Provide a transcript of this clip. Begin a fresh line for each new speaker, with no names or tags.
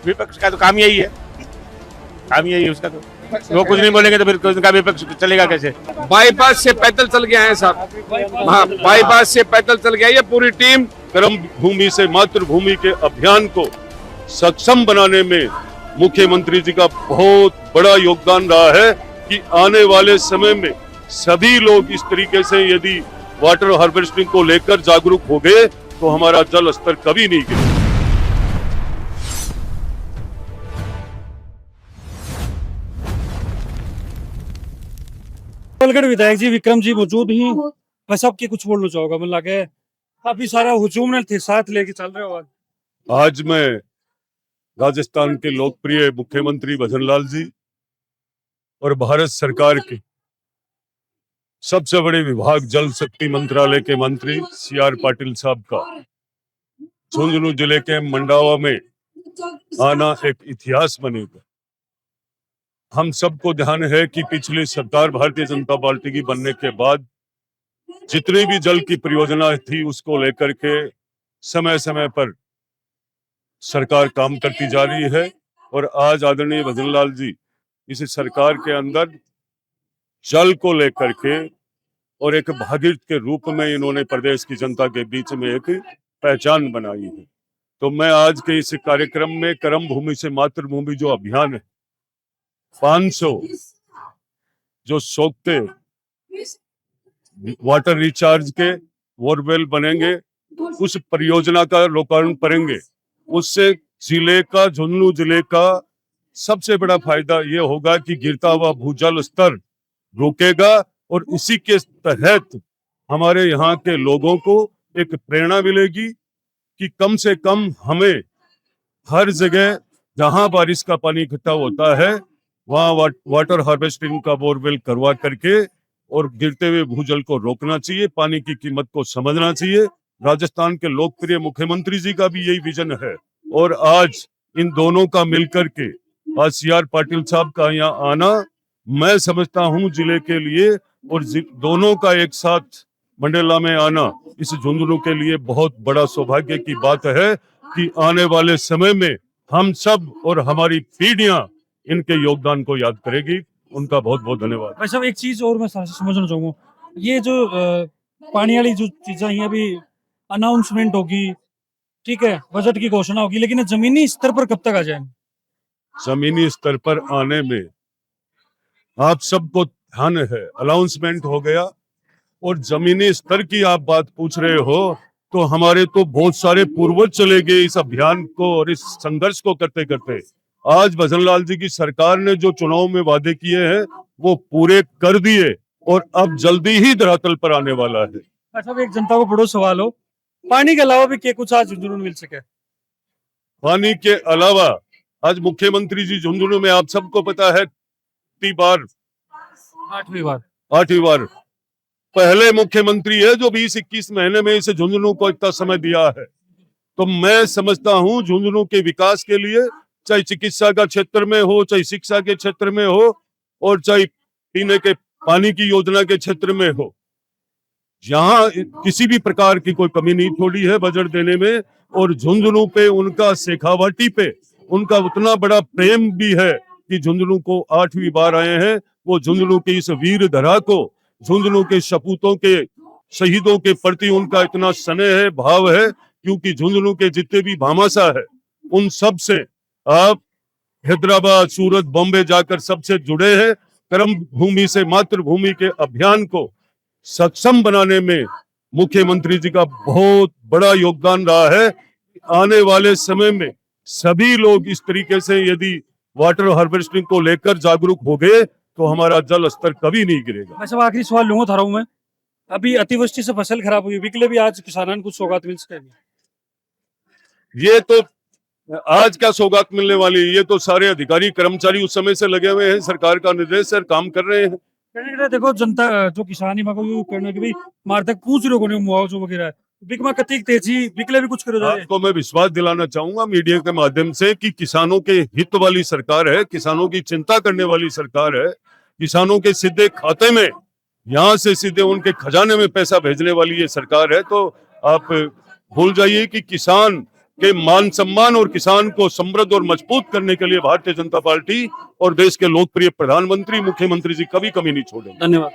विपक्ष का तो काम यही है, काम यही है उसका। तो वो कुछ नहीं बोलेंगे तो फिर उनका विपक्ष चलेगा कैसे?
बाईपास से पैदल चल के आए साहब। हाँ, बाईपास से पैदल चल के आई है पूरी टीम।
कर्म भूमि से मातृभूमि के अभियान को सक्षम बनाने में मुख्यमंत्री जी का बहुत बड़ा योगदान रहा है कि आने वाले समय में सभी लोग इस तरीके से यदि वाटर हार्वेस्टिंग को लेकर जागरूक हो गए तो हमारा जल स्तर कभी नहीं गिरे।
पालगढ़ विधायक जी विक्रम जी मौजूद ही, मैं सबके कुछ बोलना चाहूंगा। मैं लगे काफी सारा हुजूम ने थे साथ लेके चल रहे हो।
आज मैं राजस्थान के लोकप्रिय मुख्यमंत्री भजनलाल जी और भारत सरकार के सबसे बड़े विभाग जल शक्ति मंत्रालय के मंत्री CR पाटिल साहब का झुंझुनू जिले के मंडावा में आना एक इतिहास बनेगा। हम सबको ध्यान है कि पिछली सरकार भारतीय जनता पार्टी की बनने के बाद जितनी भी जल की परियोजना थी उसको लेकर के समय समय पर सरकार काम करती जा रही है। और आज आदरणीय भजनलाल जी इस सरकार के अंदर जल को लेकर के और एक भागीरथ के रूप में इन्होंने प्रदेश की जनता के बीच में एक पहचान बनाई है। तो मैं आज के इस कार्यक्रम में कर्म भूमि से मातृभूमि जो अभियान है, 500 जो सोखते वाटर रिचार्ज के बोरवेल बनेंगे, उस परियोजना का लोकार्पण करेंगे। उससे जिले का, झुंझुनू जिले का सबसे बड़ा फायदा ये होगा कि गिरता हुआ भूजल स्तर रुकेगा और इसी के तहत हमारे यहाँ के लोगों को एक प्रेरणा मिलेगी कि कम से कम हमें हर जगह जहां बारिश का पानी इकट्ठा होता है वहां वाटर हार्वेस्टिंग का बोरवेल करवा करके और गिरते हुए भूजल को रोकना चाहिए। पानी की कीमत को समझना चाहिए। राजस्थान के लोकप्रिय मुख्यमंत्री जी का भी यही विजन है और आज इन दोनों का मिलकर के आज CR पाटिल साहब का यहाँ आना मैं समझता हूँ जिले के लिए और दोनों का एक साथ मंडला में आना इस झुंझुनू के लिए बहुत बड़ा सौभाग्य की बात है कि आने वाले समय में हम सब और हमारी पीढ़ियां इनके योगदान को याद करेगी। उनका बहुत बहुत धन्यवाद।
भाई साहब एक चीज और मैं समझना चाहूंगा, ये जो पानी वाली जो चीजें हैं अभी अनाउंसमेंट होगी, ठीक है, बजट की घोषणा होगी, लेकिन जमीनी स्तर पर कब तक आ जाएंगे?
जमीनी स्तर पर आने में आप सबको ध्यान है, अनाउंसमेंट हो गया और जमीनी स्तर की आप बात पूछ रहे हो तो हमारे तो बहुत सारे पूर्वज चले गए इस अभियान को और इस संघर्ष को करते करते। आज भजनलाल जी की सरकार ने जो चुनाव में वादे किए हैं वो पूरे कर दिए और अब जल्दी ही धरातल पर आने वाला है।
अच्छा, एक जनता को बड़ा सवाल हो, पानी के अलावा भी क्या कुछ आज झुंझुनू में मिल सके?
पानी के अलावा आज मुख्यमंत्री जी झुंझुनू में आप सबको पता है 8वीं बार पहले मुख्यमंत्री है जो 20-21 महीने में इसे झुंझुनू को इतना समय दिया है। तो मैं समझता हूं झुंझुनू के विकास के लिए चाहे चिकित्सा का क्षेत्र में हो, चाहे शिक्षा के क्षेत्र में हो और चाहे पीने के पानी की योजना के क्षेत्र में हो, यहाँ किसी भी प्रकार की कोई कमी नहीं छोड़ी है बजट देने में। और झुंझुनू पे उनका शेखावाटी पे उनका उतना बड़ा प्रेम भी है कि झुंझुनू को 8वीं बार आए हैं। वो झुंझुनू की इस वीर धरा को, झुंझुनू के सपूतों के शहीदों के प्रति उनका इतना स्नेह है, भाव है, क्योंकि झुंझुनू के जितने भी भामाशाह है उन सब से आप हैदराबाद, सूरत, बॉम्बे जाकर सबसे जुड़े हैं। कर्म भूमि से मातृभूमि के अभियान को सक्षम बनाने में मुख्यमंत्री जी का बहुत बड़ा योगदान रहा है। आने वाले समय में सभी लोग इस तरीके से यदि वाटर हार्वेस्टिंग को लेकर जागरूक हो गए तो हमारा जल स्तर कभी नहीं गिरेगा।
मैं सब आखिरी सवाल लूंगा था मैं, अभी अतिवृष्टि से फसल खराब हुई, बिकले भी आज किसानों को सौगात मिल सके?
ये तो आज क्या सौगात मिलने वाली, ये तो सारे अधिकारी कर्मचारी उस समय से लगे हुए हैं, सरकार का निर्देश है, काम कर रहे हैं।
देखो जनता जो किसानी में करने के भी मार तक पूछ रहे हो मुआवजा वगैरह बिकमा कतिक तेजी बिकले भी कुछ करो।
आपको मैं विश्वास दिलाना चाहूंगा मीडिया के माध्यम से कि किसानों के हित वाली सरकार है, किसानों की चिंता करने वाली सरकार है। किसानों के सीधे खाते में, यहाँ से सीधे उनके खजाने में पैसा भेजने वाली ये सरकार है। तो आप भूल जाइए कि किसान के मान सम्मान और किसान को समृद्ध और मजबूत करने के लिए भारतीय जनता पार्टी और देश के लोकप्रिय प्रधानमंत्री मुख्यमंत्री जी कभी कमी नहीं छोड़ेंगे।
धन्यवाद।